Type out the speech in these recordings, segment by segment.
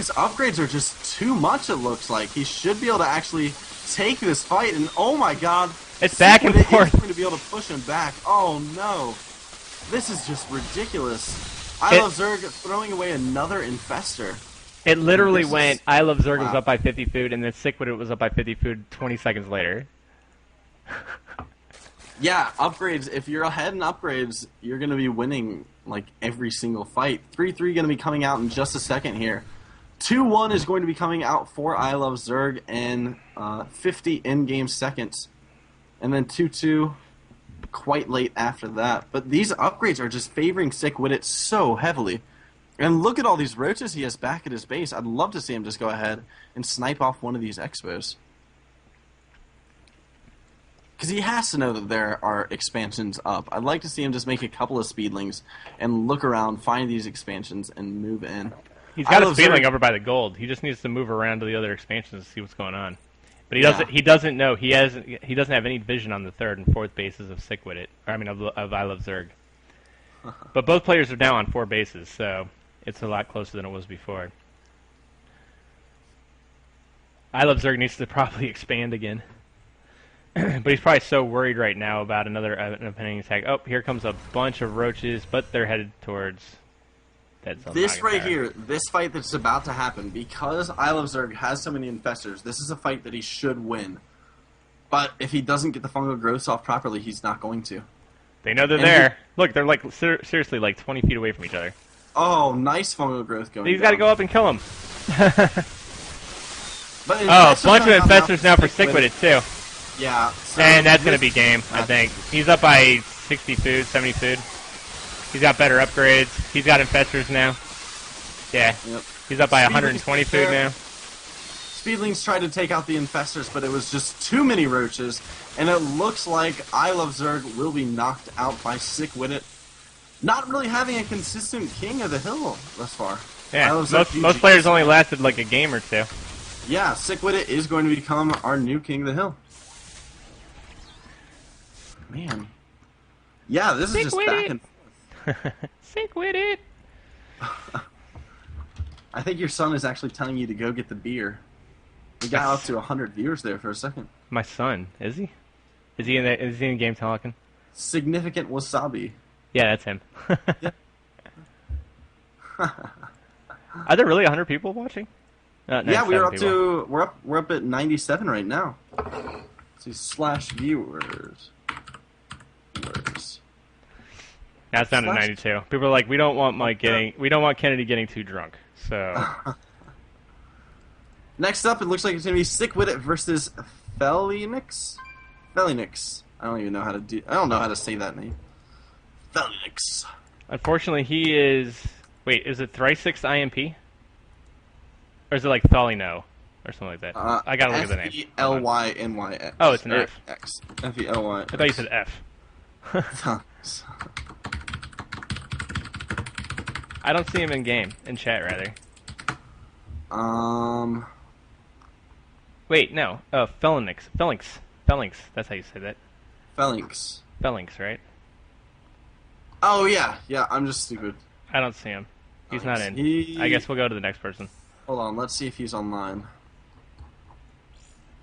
Sick-Wit's upgrades are just too much, it looks like. He should be able to actually take this fight, and oh my god. It's back and forth. He's going to be able to push him back. Oh no. This is just ridiculous. I Love Zerg throwing away another Infestor. It literally went, I Love Zerg was up by 50 food, and then Sick-Wit was up by 50 food 20 seconds later. Yeah, upgrades. If you're ahead in upgrades, you're going to be winning like every single fight. 3-3 going to be coming out in just a second here. 2-1 is going to be coming out for I Love Zerg in 50 in-game seconds. And then 2-2 quite late after that. But these upgrades are just favoring Sick-Wit so heavily. And look at all these roaches he has back at his base. I'd love to see him just go ahead and snipe off one of these expos. Because he has to know that there are expansions up. I'd like to see him just make a couple of speedlings and look around, find these expansions, and move in. He's got a speedling over by the gold. He just needs to move around to the other expansions to see what's going on. But he doesn't. He doesn't know. He doesn't have any vision on the third and fourth bases of Sick-Wit. Of I Love Zerg. But both players are now on 4 bases, so it's a lot closer than it was before. I Love Zerg needs to probably expand again. But he's probably so worried right now about another impending attack. Oh, here comes a bunch of roaches, but they're headed towards Dead Zone. This right here, this fight that's about to happen, because I Love Zerg has so many infestors, this is a fight that he should win. But if he doesn't get the fungal growths off properly, he's not going to. They know they're there. Look, they're like seriously like 20 feet away from each other. Oh, nice fungal growth going. He's got to go up and kill him. But oh, a bunch of infestors now for Sick-Wit too. Yeah. So and that's going to be game, I think. He's up by 60 food, 70 food. He's got better upgrades. He's got infestors now. Yeah. Yep. He's up by 120 food now. Speedlings tried to take out the infestors, but it was just too many roaches, and it looks like I Love Zerg will be knocked out by Sick-Wit. Not really having a consistent king of the hill thus far. Yeah, most players only lasted like a game or two. Yeah, Sick-Wit is going to become our new king of the hill. Man. Yeah, this is just back and forth. Sick-Wit. I think your son is actually telling you to go get the beer. We got up to 100 viewers there for a second. My son, is he? Is he in the game talking? Significant wasabi. Yeah, that's him. Yeah. Are there really 100 people watching? Yeah, we're up at 97 right now. Let's see, /viewers. Now it's down to 92. People are like, we don't want Kennedy getting too drunk. So next up, it looks like it's gonna be Sick-Wit versus Felinix. I don't even know how to I don't know how to say that name. Felinix. Unfortunately, he is. Wait, is it Thrice-6 IMP? Or is it like Tholino? Or something like that. I gotta look at the name. F-E-L-Y-N-Y-X. Oh, it's an F. X. F-E-L-Y. I thought you said F. I don't see him in game. In chat, rather. Wait, no. Felinix. That's how you say that. Felinx, right? Oh, yeah. Yeah, I'm just stupid. I don't see him. He's not in. I guess we'll go to the next person. Hold on, let's see if he's online.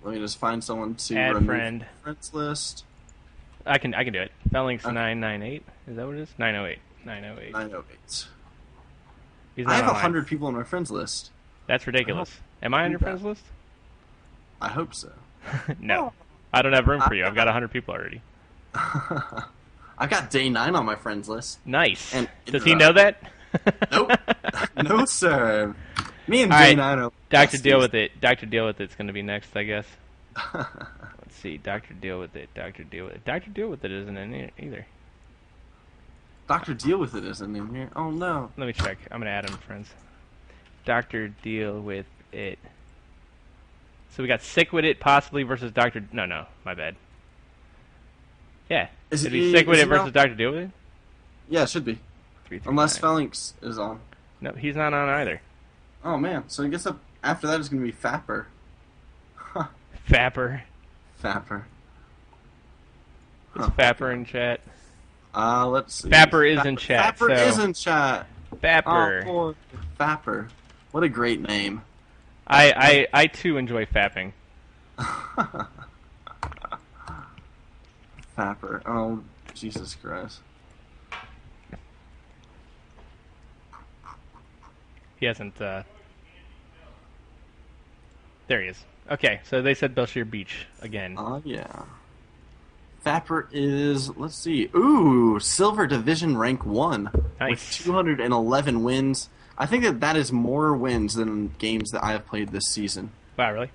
Let me just find someone to add remove friend. Friends list. I can do it. Felinx 998. Is that what it is? 908. 908. He's not I have online. 100 people on my friends list. That's ridiculous. Am I on your friends list? I hope so. No. I don't have room for you. I've got 100 people already. I've got Day 9 on my friends list. Nice. And does he know that? Nope. No, sir. Me and All Day right. 9 are Dr. Deal with it. Dr. Deal with it's going to be next, I guess. Let's see. Dr. Deal with it. Dr. Deal with it. Dr. Deal with it isn't in here either. Dr. Deal with it isn't in here. Oh, no. Let me check. I'm going to add him, friends. Dr. Deal with it. So we got Sick-Wit it possibly versus Dr. No, my bad. Yeah. It'd be Sick-Wit it versus Dr. Deal with it? Yeah, it should be. 3, 3, Unless 9. Felinx is on. No, he's not on either. Oh, man. So I guess after that it's going to be Fapper. Fapper. Fapper. Is Fapper in chat? Let's see. Fapper is in chat. Fapper is in chat. Fapper. Oh, poor Fapper. What a great name. I too enjoy fapping. Fapper. Oh, Jesus Christ. He hasn't. There he is. Okay, so they said Belshire Beach again. Yeah. Fapper is, let's see, ooh, Silver Division rank 1 Nice. with 211 wins. I think that is more wins than games that I have played this season. Wow, really?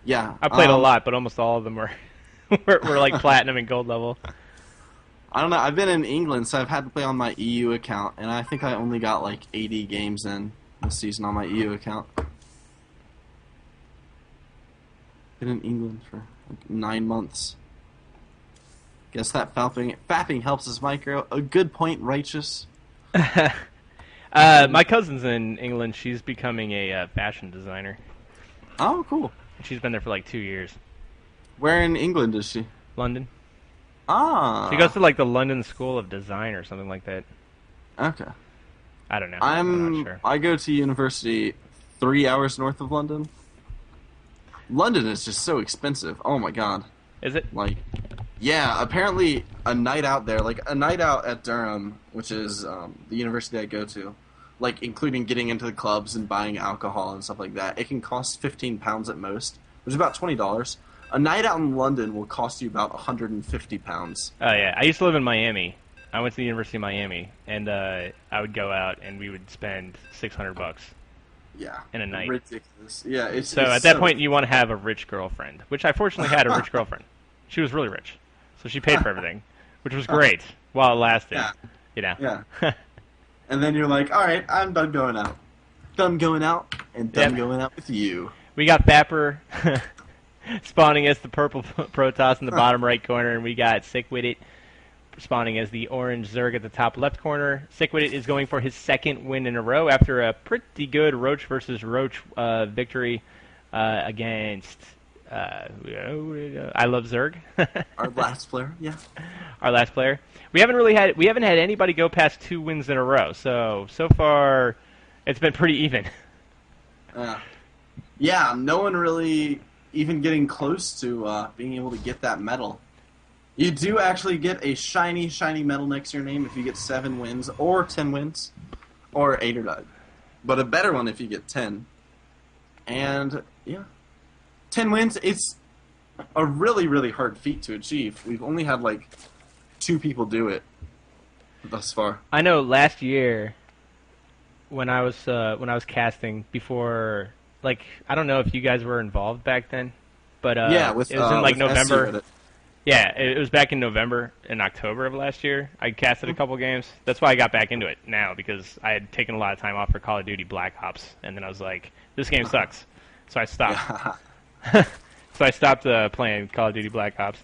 Yeah. I played a lot, but almost all of them were were like platinum and gold level. I don't know. I've been in England, so I've had to play on my EU account, and I think I only got like 80 games in this season on my EU account. Been in England for like 9 months. Guess that fapping helps us micro. A good point, Righteous. My cousin's in England. She's becoming a fashion designer. Oh, cool. She's been there for like 2 years. Where in England is she? London. Ah. She goes to like the London School of Design or something like that. Okay. I don't know. I'm not sure. I go to university 3 hours north of London. London is just so expensive. Oh my god. Is it? Like, yeah, apparently a night out there, like a night out at Durham, which is the university I go to, like including getting into the clubs and buying alcohol and stuff like that, it can cost £15 at most, which is about $20. A night out in London will cost you about £150. Oh yeah, I used to live in Miami. I went to the University of Miami, and I would go out and we would spend $600 Yeah. in a night. Ridiculous. Yeah, it's at that point you want to have a rich girlfriend, which I fortunately had a rich girlfriend. She was really rich, so she paid for everything, which was great while it lasted. Yeah. You know. Yeah. And then you're like, all right, I'm done going out. Done going out, and done going out with you. We got Fapper spawning as the purple Protoss in the bottom right corner, and we got Sick With It spawning as the orange Zerg at the top left corner. Sick With It is going for his second win in a row after a pretty good Roach versus Roach victory against I Love Zerg. Our last player, yeah. Our last player. We haven't had anybody go past 2 wins in a row. So far it's been pretty even. Yeah, no one really even getting close to being able to get that medal. You do actually get a shiny medal next to your name if you get 7 wins, or 10 wins, or 8 or 9. But a better one if you get 10. And, yeah. 10 wins, it's a really, really hard feat to achieve. We've only had, like, 2 people do it thus far. I know last year when I was casting before, like, I don't know if you guys were involved back then, but yeah, it was in like with November. Yeah, it was back in November and October of last year. I casted a couple games. That's why I got back into it now, because I had taken a lot of time off for Call of Duty Black Ops, and then I was like, this game sucks, so I stopped. So I stopped playing Call of Duty Black Ops,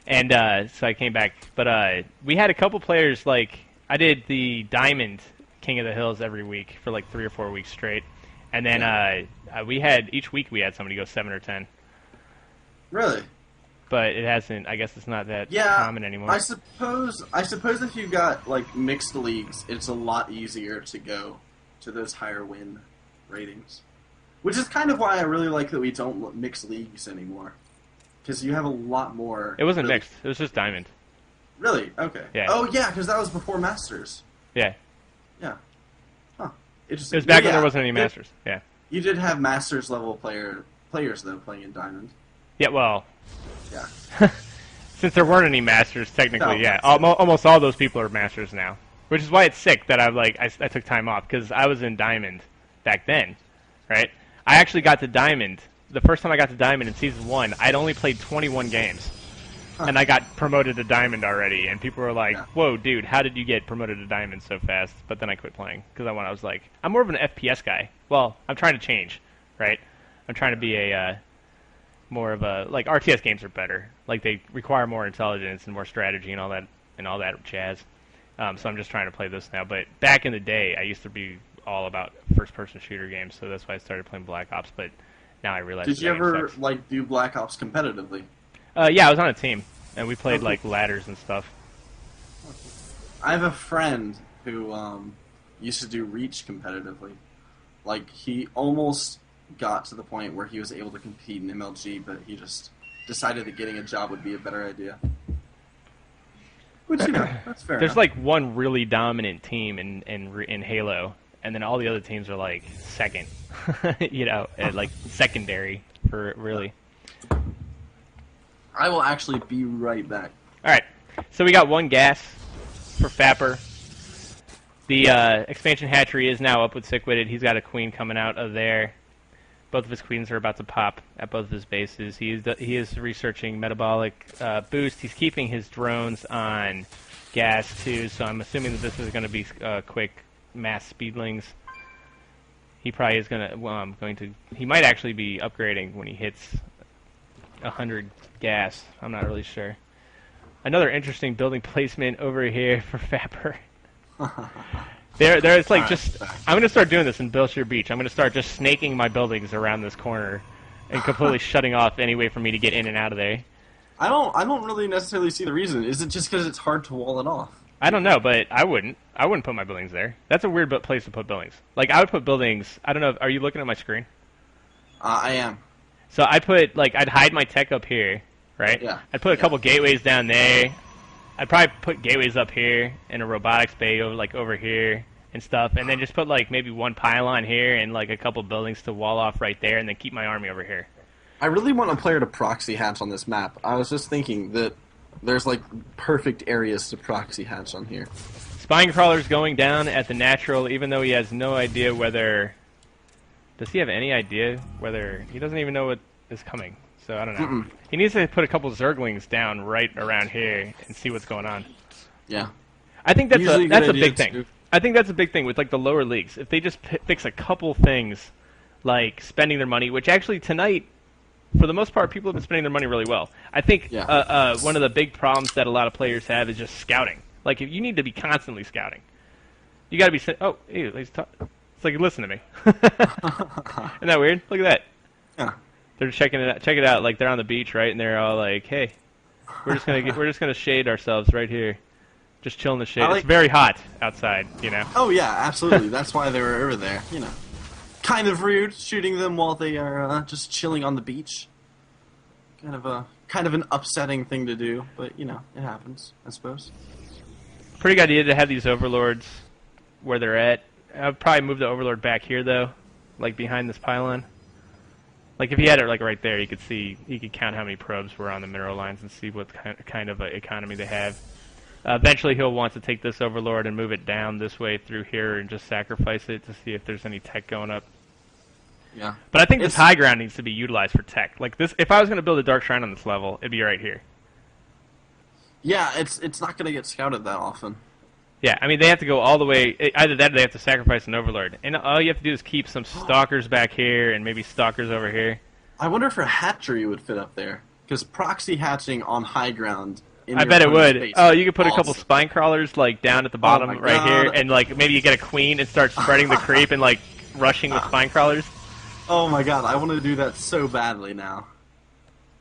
and so I came back. But we had a couple players, like, I did the Diamond King of the Hills every week for like 3 or 4 weeks straight, and then we had, each week we had somebody go 7 or 10. Really? But it hasn't. I guess it's not that common anymore. I suppose if you got like mixed leagues, it's a lot easier to go to those higher win ratings. Which is kind of why I really like that we don't mix leagues anymore, because you have a lot more. It wasn't mixed. It was just Diamond. Really? Okay. Yeah. Oh yeah, because that was before Masters. Yeah. Yeah. Huh. Interesting. It was back when there wasn't any Masters. Yeah. You did have Masters level players though playing in Diamond. Yeah. Well. Yeah. Since there weren't any Masters, technically, No, yeah. Almost all those people are Masters now, which is why it's sick that I took time off, because I was in Diamond back then, right? I actually got to Diamond. The first time I got to Diamond in Season 1, I'd only played 21 games. And I got promoted to Diamond already, and people were like, whoa, dude, how did you get promoted to Diamond so fast? But then I quit playing, because I was like, I'm more of an FPS guy. Well, I'm trying to change, right? I'm trying to be more of a, like, RTS games are better. Like, they require more intelligence and more strategy and all that jazz. So I'm just trying to play this now. But back in the day, I used to be all about first-person shooter games, so that's why I started playing Black Ops. But now I realize. Did you ever like do Black Ops competitively? Yeah, I was on a team, and we played like ladders and stuff. I have a friend who used to do Reach competitively. Like, he almost got to the point where he was able to compete in MLG, but he just decided that getting a job would be a better idea. Which, that's fair There's enough. like one really dominant team in Halo, and then all the other teams are like second, like secondary for really. I will actually be right back. All right, so we got one gas for Fapper. The expansion hatchery is now up with Sickwitted. He's got a queen coming out of there. Both of his queens are about to pop at both of his bases. He is researching metabolic boost. He's keeping his drones on gas too, so I'm assuming that this is going to be quick mass speedlings. He probably is going to. He might actually be upgrading when he hits 100 gas. I'm not really sure. Another interesting building placement over here for Fapper. There's like just. I'm gonna start doing this in Belshire Beach. I'm gonna start just snaking my buildings around this corner, and completely shutting off any way for me to get in and out of there. I don't really necessarily see the reason. Is it just because it's hard to wall it off? I don't know, but I wouldn't put my buildings there. That's a weird place to put buildings. Like I would put buildings. I don't know. Are you looking at my screen? I am. So I'd hide my tech up here, right? Yeah. I'd put a couple gateways down there. I'd probably put gateways up here and a robotics bay over here and stuff, and then just put like maybe one pylon here and like a couple buildings to wall off right there, and then keep my army over here. I really want a player to proxy hatch on this map. I was just thinking that there's like perfect areas to proxy hatch on here. Spine crawler's going down at the natural, even though he has no idea whether. Does he have any idea whether he doesn't even know what is coming? So I don't know. Mm-mm. He needs to put a couple zerglings down right around here and see what's going on. Yeah. I think that's Usually a good big idea thing. too. I think that's a big thing with like the lower leagues. If they just fix a couple things, like spending their money, which actually tonight, for the most part, people have been spending their money really well. I think one of the big problems that a lot of players have is just scouting. Like, if you need to be constantly scouting. You got to be. Oh, hey, it's like listen to me. Isn't that weird? Look at that. Yeah. They're checking it out. Check it out. Like they're on the beach, right? And they're all like, "Hey, we're just gonna shade ourselves right here, just chill in the shade. It's very hot outside, you know." Oh yeah, absolutely. That's why they were over there. You know, kind of rude shooting them while they are just chilling on the beach. Kind of an upsetting thing to do, but you know, it happens, I suppose. Pretty good idea to have these overlords where they're at. I'd probably move the overlord back here though, like behind this pylon. Like if he had it like right there, you could count how many probes were on the mineral lines and see what kind of economy they have. Eventually, he'll want to take this overlord and move it down this way through here and just sacrifice it to see if there's any tech going up. Yeah. But I think this high ground needs to be utilized for tech. Like this, if I was going to build a dark shrine on this level, it'd be right here. Yeah, it's not going to get scouted that often. Yeah, I mean, they have to go all the way. Either that or they have to sacrifice an overlord. And all you have to do is keep some stalkers back here and maybe stalkers over here. I wonder if a hatchery would fit up there. Because proxy hatching on high ground... I bet it would. Oh, you could put a couple spine crawlers like down at the bottom right here. And like maybe you get a queen and start spreading the creep and like rushing with spine crawlers. Oh my god, I want to do that so badly now.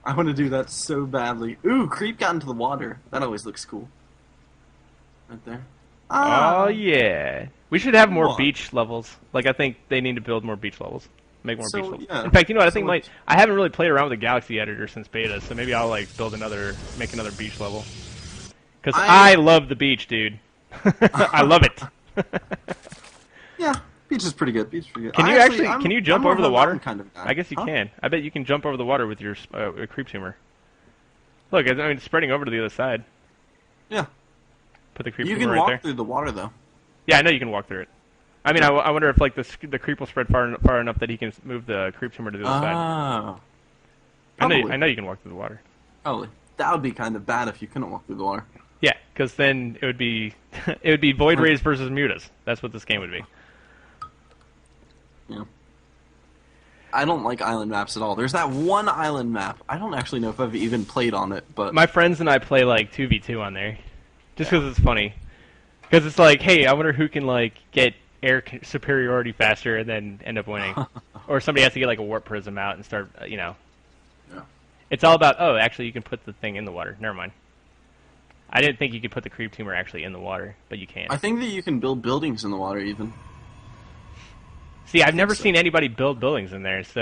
I want to do that so badly. Ooh, creep got into the water. That always looks cool. Right there. Oh, yeah. We should have more beach levels. Like, I think they need to build more beach levels. Make more beach levels. Yeah. In fact, you know what? I haven't really played around with the Galaxy editor since beta, so maybe I'll, like, make another beach level. Because I love the beach, dude. I love it. Yeah, beach is pretty good. Can you jump over the water? Kind of guy. I guess you can. I bet you can jump over the water with your creep tumor. Look, I mean, it's spreading over to the other side. Yeah. Put the creep You tumor can right walk there. through the water, though. Yeah, I know you can walk through it. I mean, I wonder if like the creep will spread far enough that he can move the creep tumor to the other side. I know you can walk through the water. Probably. That would be kind of bad if you couldn't walk through the water. Yeah, because then it would be Void Rays versus Mutas. That's what this game would be. Yeah. I don't like island maps at all. There's that one island map. I don't actually know if I've even played on it, but my friends and I play like 2v2 on there, just because it's funny. Because it's like, hey, I wonder who can like get air superiority faster and then end up winning, or somebody has to get like a warp prism out and start, you know. Yeah. It's all about actually you can put the thing in the water. Never mind. I didn't think you could put the creep tumor actually in the water, but you can. I think that you can build buildings in the water even. See, I've never so. seen anybody build buildings in there, so